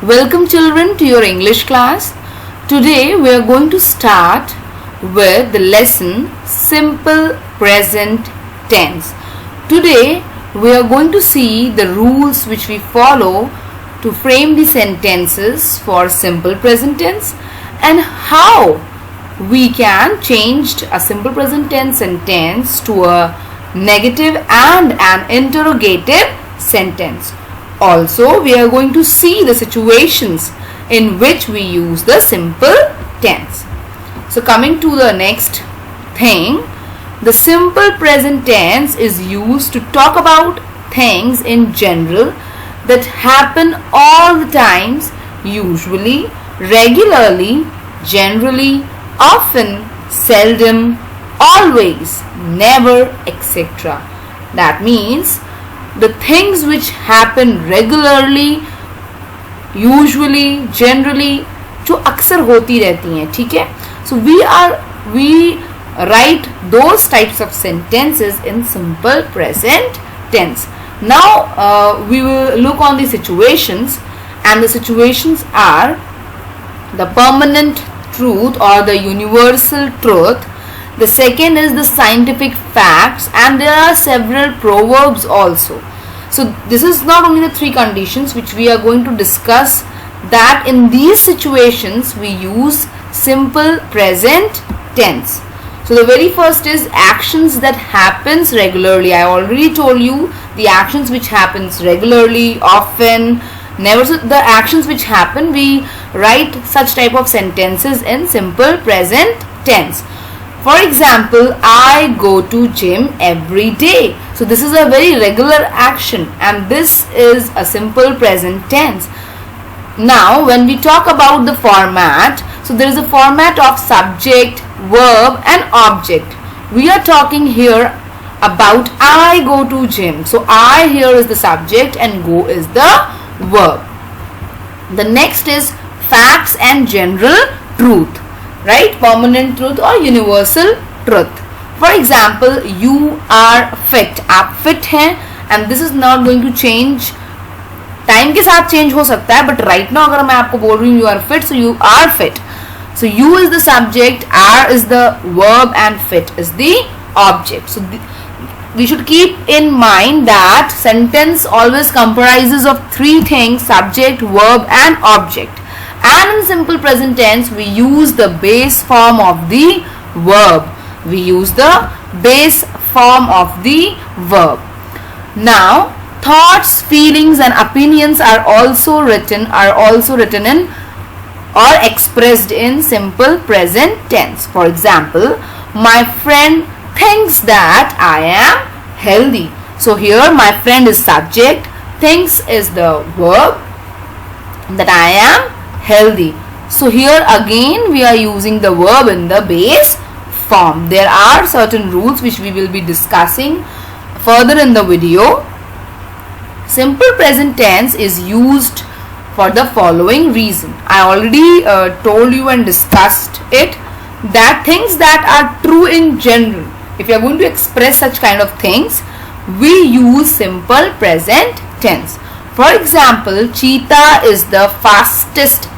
Welcome children to your English class. Today we are going to start with the lesson Simple Present Tense. Today we are going to see the rules which we follow to frame the sentences for simple present tense and how we can change a simple present tense sentence to a negative and an interrogative sentence. Also, we are going to see the situations in which we use the simple tense. So, coming to the next thing, the simple present tense is used to talk about things in general that happen all the times, usually, regularly, generally, often, seldom, always, never, etc. That means the things which happen regularly, usually, generally, जो अक्सर होती रहती हैं, ठीक है? So we write those types of sentences in simple present tense. Now we will look on the situations, and the situations are the permanent truth or the universal truth. The second is the scientific facts, and there are several proverbs also. So this is not only the three conditions which we are going to discuss, that in these situations we use simple present tense. So the very first is actions that happens regularly. I already told you the actions which happens regularly, often, never. So the actions which happen, we write such type of sentences in simple present tense. For example, I go to gym every day. So this is a very regular action and this is a simple present tense. Now when we talk about the format, so there is a format of subject, verb and object. We are talking here about I go to gym. So I here is the subject and go is the verb. The next is facts and general truth. Right? Permanent truth or universal truth. For example, you are fit. आप fit हैं and this is not going to change. Time के साथ change हो सकता है, but right now अगर मैं आपको बोल रही हूँ you are fit, so you are fit. So you is the subject, are is the verb and fit is the object. So we should keep in mind that sentence always comprises of three things: subject, verb and object. And in simple present tense, we use the base form of the verb. We use the base form of the verb. Now, thoughts, feelings and opinions are also written in or expressed in simple present tense. For example, my friend thinks that I am healthy. So here my friend is subject, thinks is the verb, that I am healthy. So here again we are using the verb in the base form. There are certain rules which we will be discussing further in the video. Simple present tense is used for the following reason. I already told you and discussed it, that things that are true in general, if you are going to express such kind of things, we use simple present tense. For example, cheetah is the fastest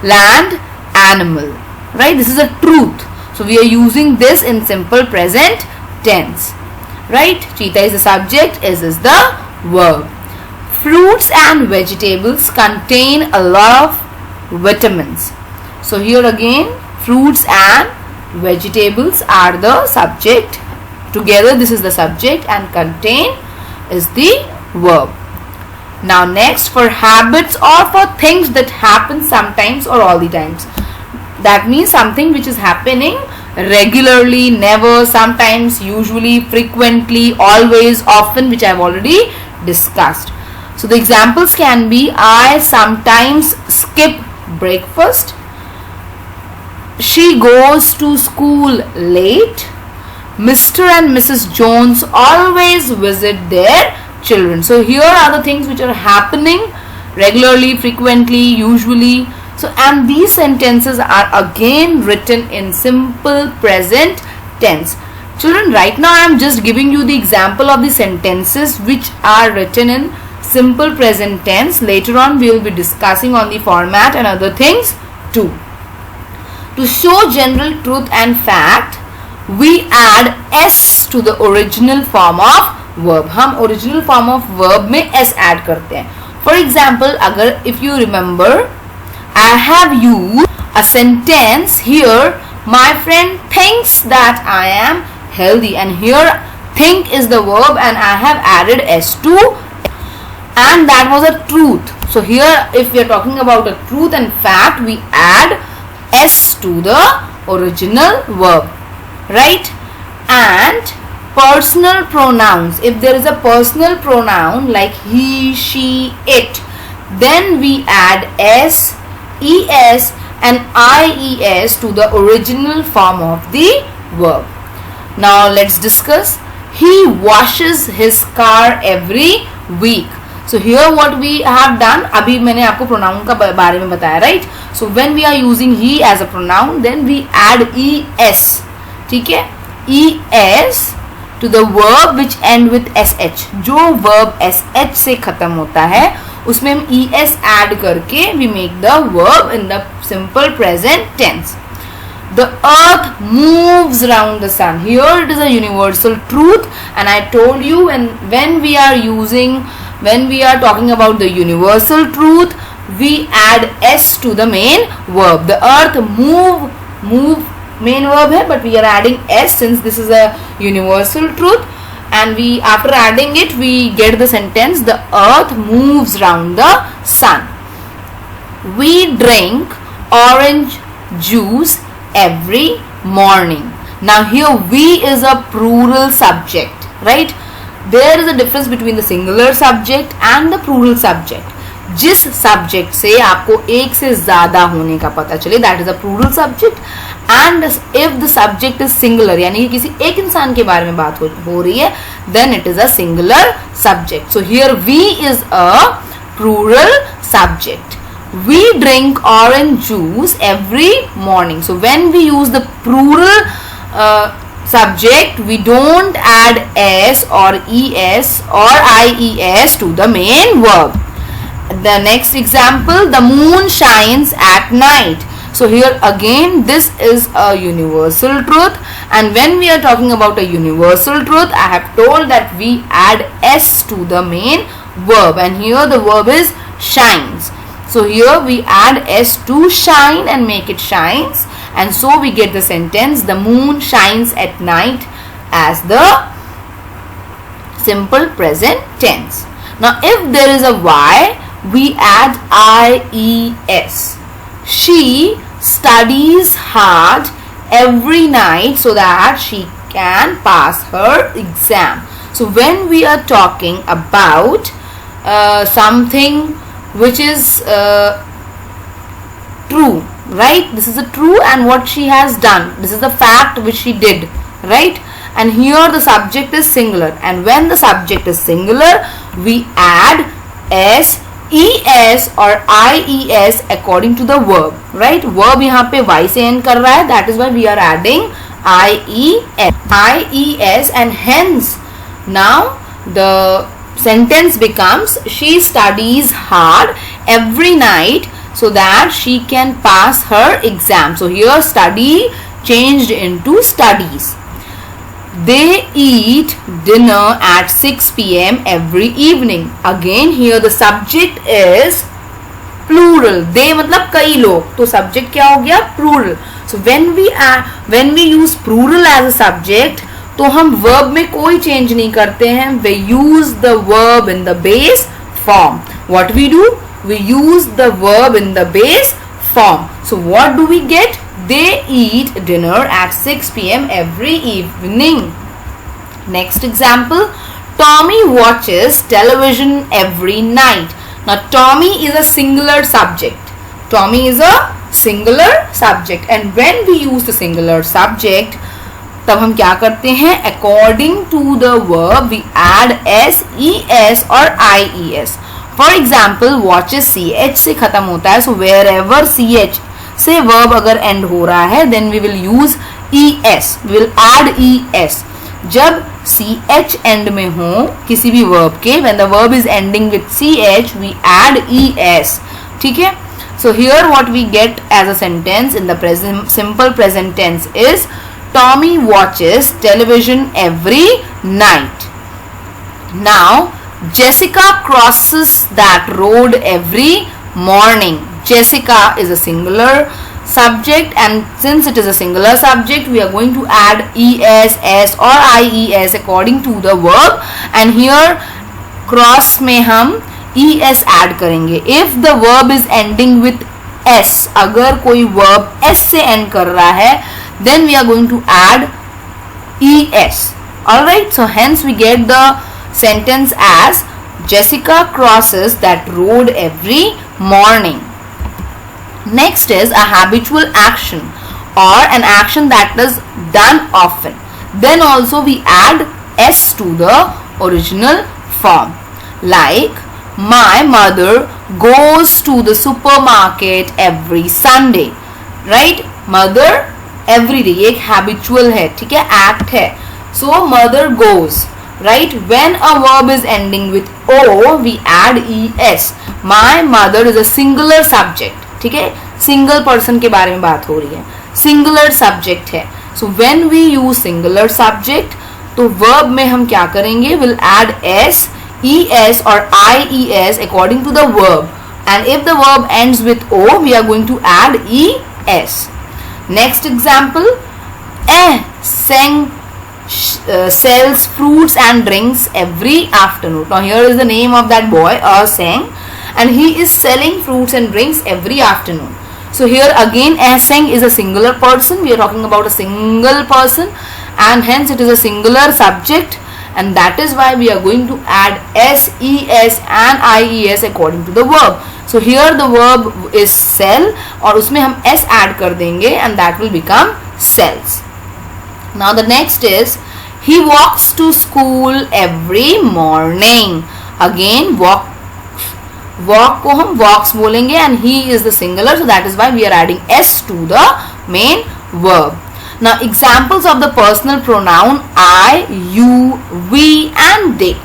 land animal. Right? This is a truth. So we are using this in simple present tense. Right? Cheetah is the subject, is the verb. Fruits and vegetables contain a lot of vitamins. So here again, fruits and vegetables are the subject. Together this is the subject and contain is the verb. Now next, for habits or for things that happen sometimes or all the times. That means something which is happening regularly, never, sometimes, usually, frequently, always, often, which I have already discussed. So the examples can be: I sometimes skip breakfast. She goes to school late. Mr. and Mrs. Jones always visit their children. So here are the things which are happening regularly, frequently, usually. So and these sentences are again written in simple present tense. Children, right now I am just giving you the example of the sentences which are written in simple present tense. Later on we will be discussing on the format and other things too. To show general truth and fact, we add s to the original form of verb. हम original form of verb में s add करते हैं. For example, अगर if you remember, I have used a sentence here. My friend thinks that I am healthy, and here think is the verb and I have added s to, and that was a truth. So here if we are talking about a truth and fact, we add s to the original verb, right? And personal pronouns, if there is a personal pronoun like he, she, it, then we add s, es and ies to the original form of the verb. Now let's discuss. He washes his car every week. So here what we have done, अभी मैंने आपको pronoun का बारे में बताया, right? So when we are using he as a pronoun, then we add es, ठीक है? es to the verb which end with sh. जो verb sh से खत्म होता है उसमें हम es add करके we make the verb in the simple present tense. The earth moves around the sun. Here it is a universal truth, and I told you when we are talking about the universal truth, we add s to the main verb. The earth move main verb है, but we are adding s since this is a universal truth, and we after adding it we get the sentence the earth moves round the sun. We drink orange juice every morning. Now here we is a plural subject, right? There is a difference between the singular subject and the plural subject. जिस subject से आपको एक से ज़्यादा होने का पता चले, that is a plural subject. And if the subject is singular, यानी कि किसी एक इंसान के बारे में बात हो रही है, then it is a singular subject. So here we is a plural subject. We drink orange juice every morning. So when we use the plural subject, we don't add s or es or ies to the main verb. The next example, the moon shines at night. So here again this is a universal truth, and when we are talking about a universal truth, I have told that we add s to the main verb, and here the verb is shines. So here we add s to shine and make it shines, and so we get the sentence the moon shines at night as the simple present tense. Now if there is a y, we add ies. She studies hard every night so that she can pass her exam. So when we are talking about something which is true, right? This is a true, and what she has done, this is the fact which she did, right? And here the subject is singular, and when the subject is singular, we add s, es or ies according to the verb, right? Verb यहाँ पे y से end कर रहा है, that is why we are adding ies, and hence now the sentence becomes she studies hard every night so that she can pass her exam. So here study changed into studies. They eat dinner at 6 p.m. every evening. Again here the subject is plural. They मतलब कई लोग, तो subject क्या हो गया? Plural. So when we use plural as a subject, तो हम verb में कोई change नहीं करते हैं. We use the verb in the base form. What we do? We use the verb in the base form. So what do we get? They eat dinner at 6 p.m. every evening. Next example, Tommy watches television every night. Now Tommy is a singular subject. Tommy is a singular subject, and when we use the singular subject, तब हम क्या करते हैं? According to the verb, we add s, es or ies. For example, watches ch से खत्म होता है, so wherever ch से verb अगर end हो रहा है, then we will use es. We will add es. जब CH end में हो किसी भी verb के, when the verb is ending with CH we add ES. ठीक है? So here what we get as a sentence in the present simple present tense is Tommy watches television every night. Now Jessica crosses that road every morning. Jessica is a singular subject, and since it is a singular subject we are going to add ES, S or IES according to the verb, and here cross में हम ES add करेंगे. If the verb is ending with S, अगर कोई verb S से end कर रहा है, then we are going to add ES. Alright, so hence we get the sentence as Jessica crosses that road every morning. Next is a habitual action or an action that is done often. Then also we add S to the original form. Like my mother goes to the supermarket every Sunday. Right? Mother every day एक habitual है, ठीक है, act है. So mother goes. Right? When a verb is ending with O we add ES. My mother is a singular subject. ठीक है, single person के बारे में बात हो रही है, सिंगुलर सब्जेक्ट है. So when we use singular subject तो वर्ब में हम क्या करेंगे, will add S, ES or IES according to the verb, and if the verb ends with O we are going to add ES. Next example, sells fruits and drinks every afternoon. Now here is the name of that boy, Seng, and he is selling fruits and drinks every afternoon. So here again Seng is a singular person, we are talking about a single person, and hence it is a singular subject, and that is why we are going to add S, ES and IES according to the verb. So here the verb is sell और उसमें हम S add कर देंगे and that will become sells. Now the next is he walks to school every morning. Again walk को हम walks बोलेंगे and he is the singular, so that is why we are adding S to the main verb. Now examples of the personal pronoun I, you, we and they.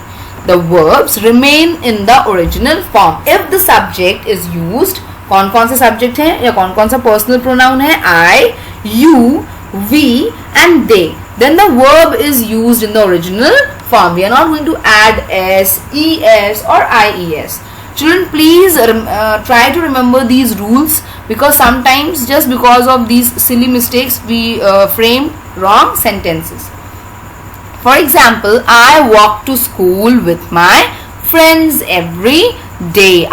The verbs remain in the original form if the subject is used. कौन से subject है या कौन सा personal pronoun है, I, you, we and they. Then the verb is used in the original form. We are not going to add S, ES or IES. Children, please try to remember these rules, because sometimes just because of these silly mistakes we frame wrong sentences. For example, I walk to school with my friends every day.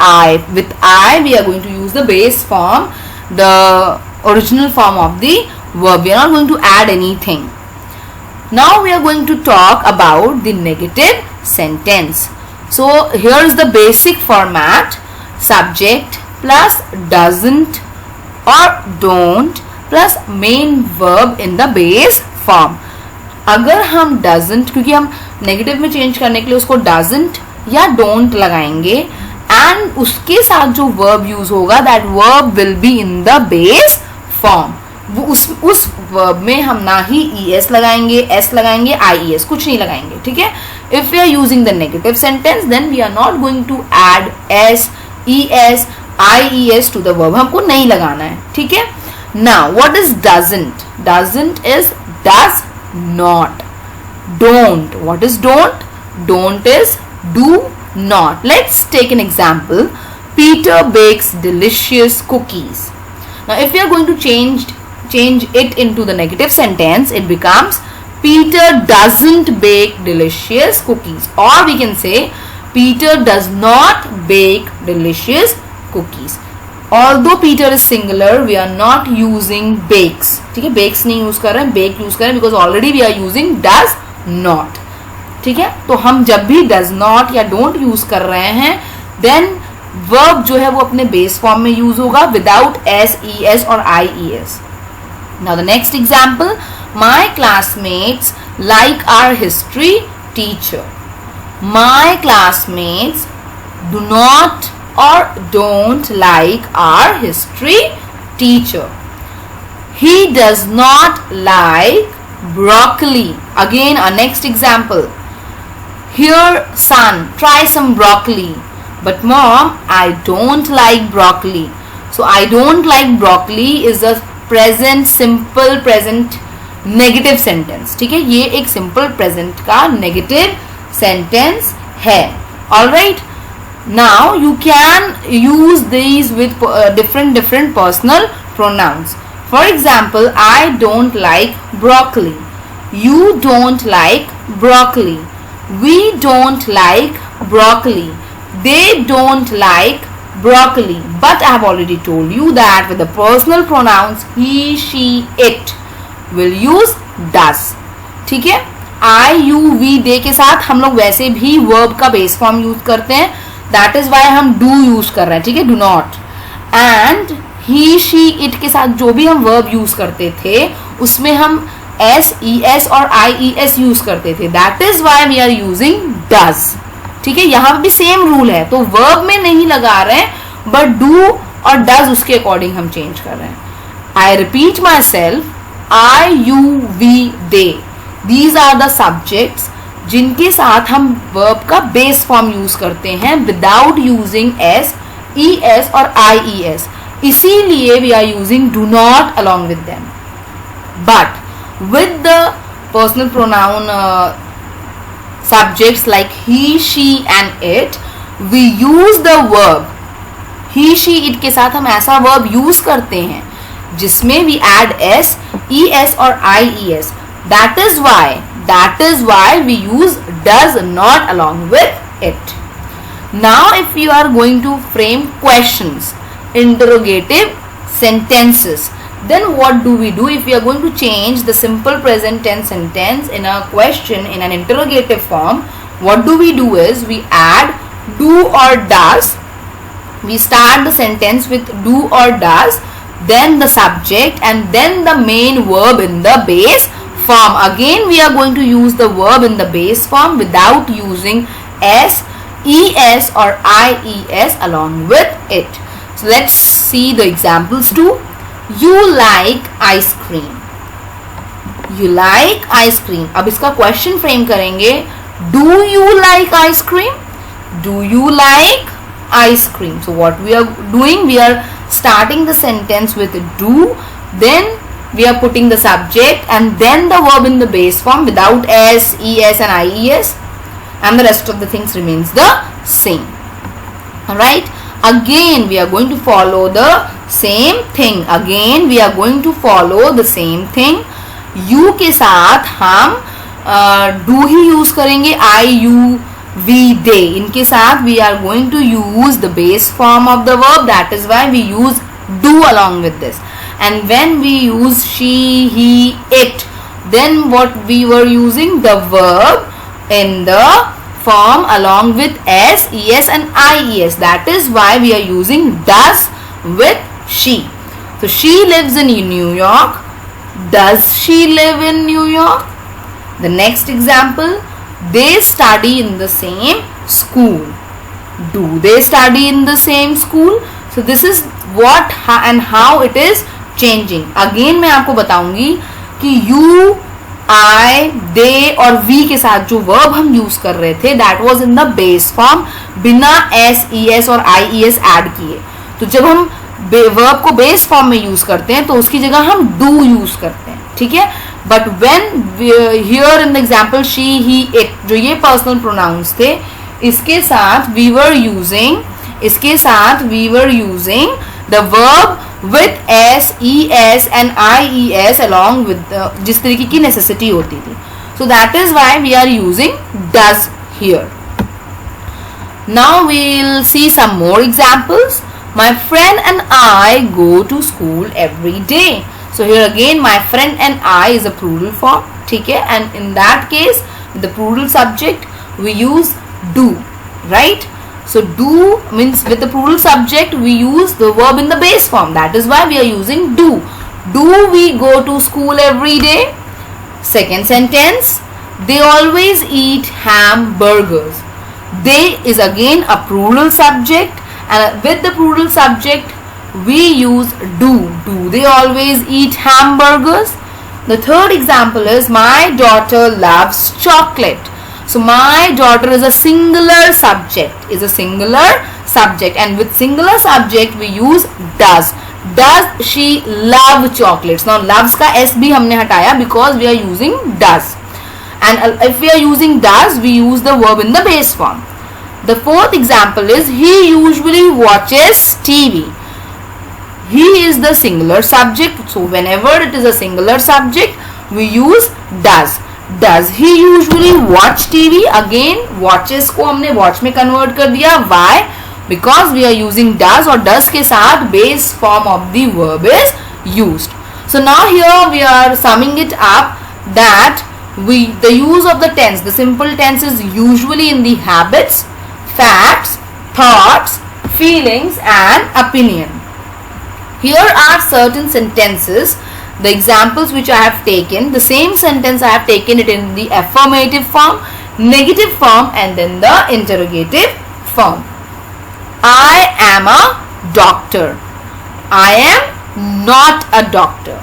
With I we are going to use the base form, the original form of the verb. We are not going to add anything. Now we are going to talk about the negative sentence. So here is the basic format: subject plus doesn't or don't plus main verb in the base form. अगर हम doesn't, क्योंकि हम negative में change करने के लिए उसको doesn't या don't लगाएंगे, एंड उसके साथ जो verb यूज होगा that verb will be in the base form. वो उस verb में हम ना ही ES लगाएंगे, S लगाएंगे, IES कुछ नहीं लगाएंगे. ठीक है? If we are using the negative sentence, then we are not going to add S, ES, IES to the verb. हमको नहीं लगाना है. ठीक है? Now what is doesn't? Doesn't is does not. Don't, what is don't? Don't is do not. Let's take an example. Peter bakes delicious cookies. Now if we are going to change it into the negative sentence, it becomes Peter doesn't bake delicious cookies, or we can say Peter does not bake delicious cookies. Although Peter is singular, we are not using bakes. ठीक है, bakes नहीं use कर रहे हैं, bake use कर रहे हैं, because already we are using does not. ठीक है, तो हम जब भी does not या don't यूज कर रहे हैं, then verb जो है वो अपने base form में यूज होगा without S, ES और IES. Now the next example, my classmates like our history teacher. My classmates do not or don't like our history teacher. He does not like broccoli. Again, our next example. Here, son, try some broccoli. But mom, I don't like broccoli. So I don't like broccoli is a present simple present negative sentence. ठीक है, ये एक simple present का negative sentence है. Alright. Now you can use these with different personal pronouns. For example, I don't like broccoli. You don't like broccoli. We don't like broccoli. They don't like broccoli. But I have already told you that with the personal pronouns he, she, it will use does. ठीक है, I, you, we, they के साथ हम लोग वैसे भी verb का base form use करते हैं. That is why हम do use कर रहे हैं. ठीक है, do not. And he, she, it के साथ जो भी हम verb use करते थे उसमें हम s, es और ies use करते थे. That is why we are using does. ठीक है, यहाँ पे भी सेम रूल है. तो verb में नहीं लगा रहे हैं but do और does उसके अकॉर्डिंग हम चेंज कर रहे हैं. I repeat myself. I, you, we, they. These are the subjects जिनके साथ हम verb का base form use करते हैं without using s, es और ies. इसीलिए we are using do not along with them. But with the personal pronoun subjects like he, she and it, we use the verb. he, she, it के साथ हम ऐसा verb use करते हैं जिसमें we add s, es और ies. That is why we use does not along with it. Now if you are going to frame questions, interrogative sentences, then what do we do? If we are going to change the simple present tense sentence in a question in an interrogative form, what do we do is we add do or does. We start the sentence with do or does, then the subject and then the main verb in the base form. Again we are going to use the verb in the base form without using s, es or ies along with it. So let's see the examples too. You like ice cream. You like ice cream. अब इसका question frame करेंगे. Do you like ice cream? Do you like ice cream? So what we are doing, we are starting the sentence with do, then we are putting the subject and then the verb in the base form without s, es and ies, and the rest of the things remains the same. Alright, again we are going to follow the same thing. Again we are going to follow the same thing. You के साथ हम do he use करेंगे. I, you, we, they. इनके साथ we are going to use the base form of the verb. That is why we use do along with this. And when we use she, he, it, then what we were using the verb in the form along with s, es and ies. That is why we are using does with she. So she lives in New York. Does she live in New York? The next example, they study in the same school. Do they study in the same school? So this is what and how it is changing. Again मैं आपको बताऊंगी कि you, I, they और we के साथ जो verb हम use कर रहे थे that was in the base form बिना s, es और ies add किए. तो जब हम verb को base form में use करते हैं तो उसकी जगह हम do use करते हैं. ठीक है, but when here in the example she, he, it, जो ये personal pronouns थे इसके साथ we were using the verb with s, es and ies along with जिस तरीके की necessity होती थी. So that is why we are using does here. Now we will see some more examples. My friend and I go to school every day. So here again my friend and I is a plural form. ठीक है, and in that case the plural subject we use do, right? So do means with the plural subject we use the verb in the base form. That is why we are using do. Do we go to school every day? Second sentence, they always eat hamburgers. They is again a plural subject and with the plural subject we use do. Do they always eat hamburgers? The third example is my daughter loves chocolate. So my daughter is a singular subject, and with singular subject we use does. Does she love chocolates? Now loves का s भी हमने हटाया because we are using does, and if we are using does we use the verb in the base form. The fourth example is he usually watches TV. He is the singular subject, so whenever it is a singular subject we use does. Does he usually watch TV? Again watches को हमने watch में convert कर दिया. Why? Because we are using does, और does के साथ base form of the verb is used. So now here we are summing it up that the use of the tense, the simple tense is usually in the habits, facts, thoughts, feelings and opinion. Here are certain sentences, the examples which I have taken. The same sentence I have taken it in the affirmative form, negative form and then the interrogative form. I am a doctor. I am not a doctor.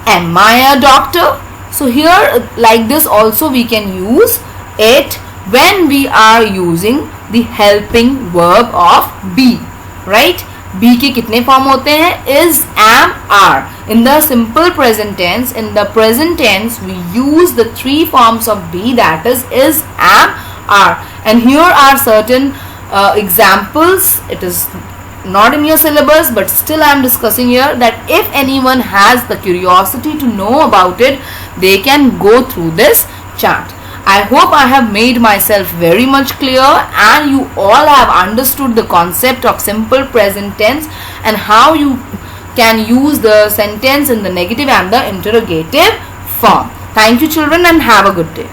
Am I a doctor? So here like this also we can use it when we are using the helping verb of be, right? Be के कितने form होते हैं? Is, am, are. In the simple present tense, in the present tense we use the three forms of be, that is, am, are. And here are certain examples. It is not in your syllabus but still I am discussing here, that if anyone has the curiosity to know about it, they can go through this chart. I hope I have made myself very much clear and you all have understood the concept of simple present tense and how you can use the sentence in the negative and the interrogative form. Thank you children and have a good day.